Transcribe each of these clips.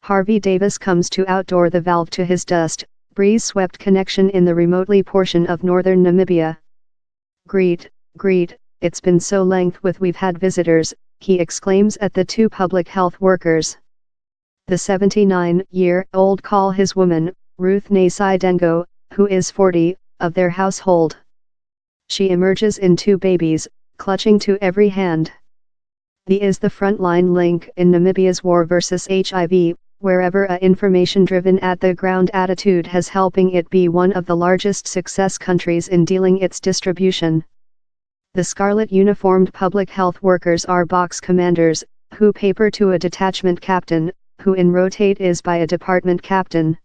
Harvey Davis comes to outdoor the valve to his dust, breeze-swept connection in the remotely portion of northern Namibia. Greet, it's been so length with we've had visitors, he exclaims at the two public health workers. The 79-year-old call his woman, Ruth Nasidengo, who is 40, of their household. She emerges in two babies, clutching to every hand. The is the frontline link in Namibia's war versus HIV, wherever a information-driven at-the-ground attitude has helping it be one of the largest success countries in dealing its distribution. The scarlet uniformed public health workers are box commanders, who paper to a detachment captain, who in rotate is by a department captain.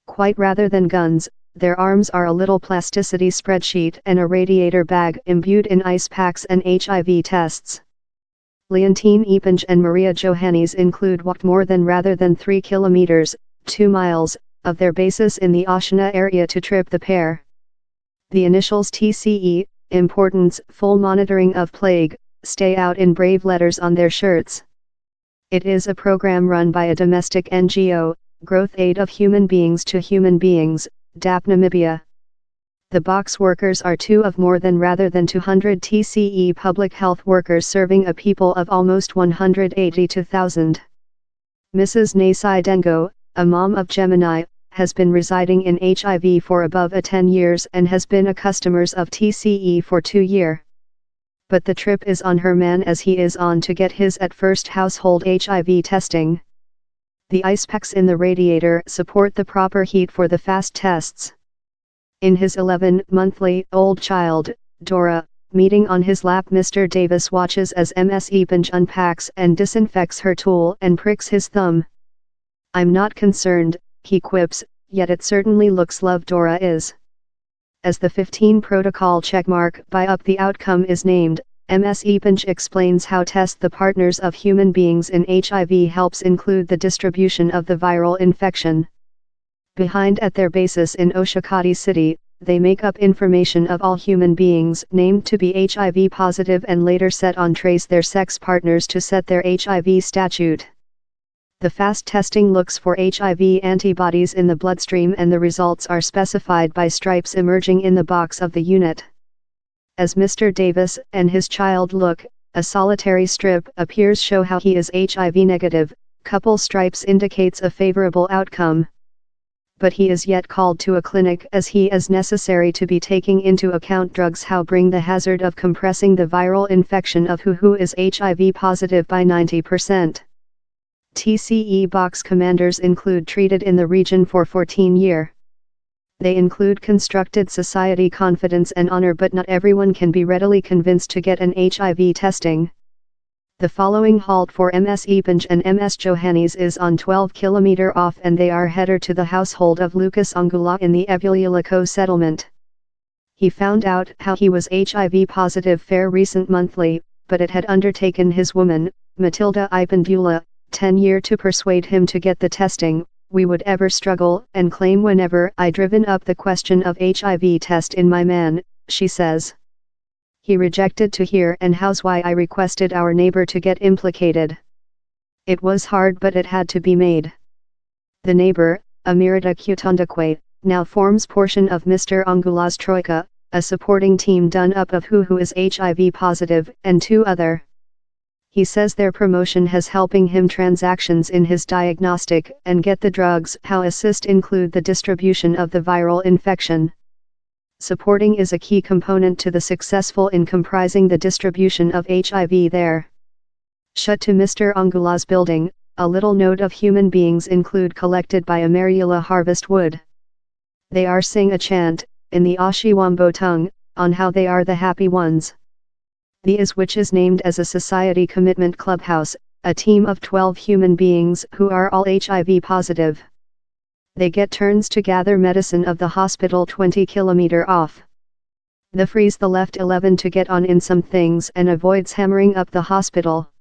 Quite rather than guns, their arms are a little plasticity spreadsheet and a radiator bag imbued in ice packs and HIV tests. Leontine Epange and Maria Johannes walked more than rather than 3 kilometers, 2 miles, of their bases in the Oshana area to trip the pair. The initials TCE, importance, full monitoring of plague, stay out in brave letters on their shirts. It is a program run by a domestic NGO, Growth Aid of Human Beings to Human Beings, DAP Namibia. The box workers are two of more than rather than 200 TCE public health workers serving a people of almost 182,000. Mrs. Nasidengo, a mom of Gemini, has been residing in HIV for above 10 years and has been a customer of TCE for 2 years. But the trip is on her man as he is on to get his at first household HIV testing. The ice packs in the radiator support the proper heat for the fast tests. In his 11-month-old child, Dora, meeting on his lap, Mr. Davis watches as Ms. Epange unpacks and disinfects her tool and pricks his thumb. "I'm not concerned," he quips, "yet it certainly looks love Dora is." As the 15 protocol checkmark by up the outcome is named, Ms. Epange explains how test the partners of human beings in HIV helps include the distribution of the viral infection. Behind at their bases in Oshakati City, they make up information of all human beings named to be HIV positive and later set on trace their sex partners to set their HIV statute. The fast testing looks for HIV antibodies in the bloodstream and the results are specified by stripes emerging in the box of the unit. As Mr. Davis and his child look, a solitary strip appears show how he is HIV negative, couple stripes indicates a favorable outcome. But he is yet called to a clinic as he is necessary to be taking into account drugs how bring the hazard of compressing the viral infection of who is HIV positive by 90%. TCE box commanders include treated in the region for 14 years. They include constructed society confidence and honor, but not everyone can be readily convinced to get an HIV testing. The following halt for Ms. Epange and Ms. Johannes is on 12 km off and they are headed to the household of Lucas Angula in the Evulilaco settlement. He found out how he was HIV positive fair recent monthly, but it had undertaken his woman, Matilda Ipandula, 10 years to persuade him to get the testing. "We would ever struggle and claim whenever I driven up the question of HIV test in my man," she says. "He rejected to hear and how's why I requested our neighbor to get implicated. It was hard but it had to be made." The neighbor, Amirita Kutundakwe, now forms portion of Mr. Angula's Troika, a supporting team done up of who is HIV positive and 2 other. He says their promotion has helping him transactions in his diagnostic and get the drugs how assist include the distribution of the viral infection. Supporting is a key component to the successful in comprising the distribution of HIV there. Shut to Mr. Angula's building, a little note of human beings include collected by Amarula Harvest Wood. They are sing a chant, in the Oshiwambo tongue, on how they are the happy ones. The is which is named as a society commitment clubhouse, a team of 12 human beings who are all HIV positive. They get turns to gather medicine of the hospital 20 km off. The frees the left 11 to get on in some things and avoids hammering up the hospital.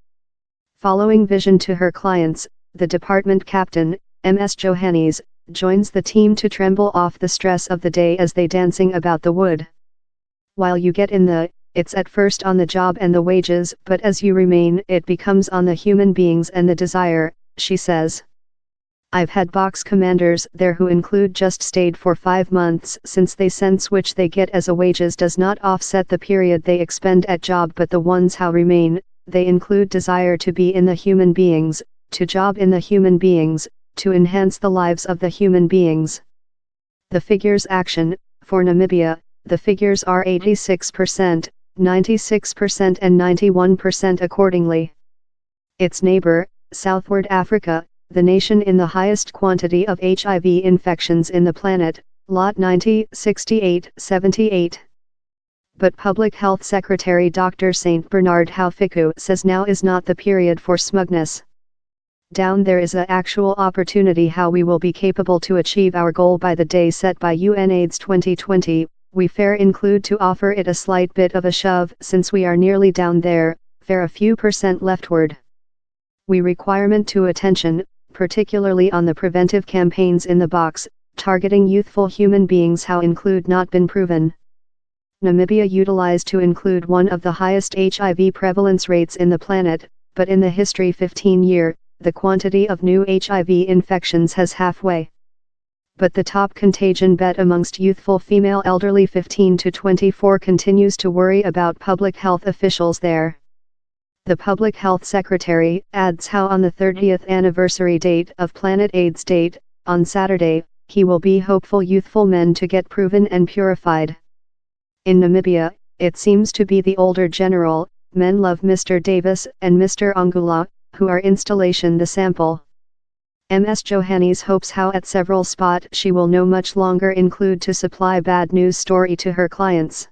Following vision to her clients, the department captain, Ms. Johannes, joins the team to tremble off the stress of the day as they dancing about the wood. While you get in it's at first on the job and the wages, but as you remain it becomes on the human beings and the desire, she says. I've had box commanders there who include just stayed for 5 months since they sense which they get as a wages does not offset the period they expend at job, but the ones how remain, they include desire to be in the human beings, to job in the human beings, to enhance the lives of the human beings. The figures action, for Namibia, the figures are 86%, 96% and 91% accordingly. Its neighbor, Southward Africa, the nation in the highest quantity of HIV infections in the planet, lot 90, 68, 78. But Public Health Secretary Dr. St. Bernard Haufiku says now is not the period for smugness. Down there is a actual opportunity how we will be capable to achieve our goal by the day set by UNAIDS 2020, we fair include to offer it a slight bit of a shove since we are nearly down there, fair a few percent leftward. We requirement to attention, particularly on the preventive campaigns in the box, targeting youthful human beings how include not been proven. Namibia utilized to include one of the highest HIV prevalence rates in the planet, but in the history 15-year, the quantity of new HIV infections has halfway. But the top contagion bet amongst youthful female elderly 15 to 24 continues to worry about public health officials there. The Public Health Secretary adds how on the 30th anniversary date of Planet AIDS Date, on Saturday, he will be hopeful youthful men to get proven and purified. In Namibia, it seems to be the older general, men love Mr. Davis and Mr. Angula, who are installation the sample. Ms. Johannes hopes how at several spot she will no much longer include to supply bad news story to her clients.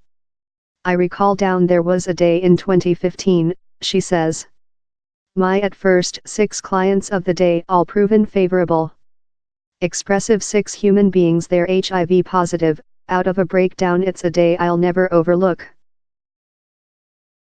I recall down there was a day in 2015, she says. My at first 6 clients of the day all proven favorable. Expressive 6 human beings they're HIV positive, out of a breakdown it's a day I'll never overlook.